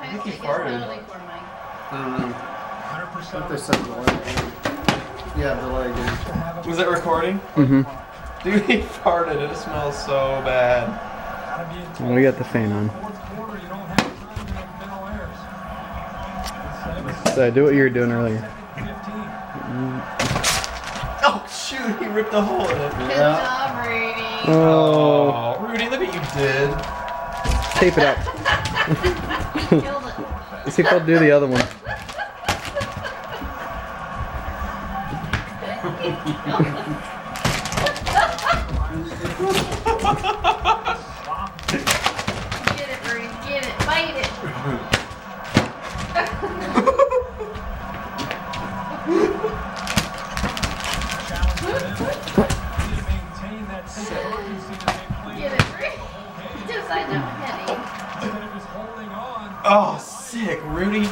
I think he think it's farted. totally for Mike. I don't know. 100%. I think they said delay. Yeah, delay game. Was it recording? Mm-hmm. Dude, he farted. It smells so bad. Well, we got the fan on. So do what you were doing earlier. Oh, shoot. He ripped a hole in it. Good job, Rudy. Oh, Oh, Rudy, look what you did. tape it up. Killed it. Let's see if I'll do the other one. Get it, Rudy. Get it. Bite it. Get it, Rudy. Just I know, Penny. Oh, sick, Rudy.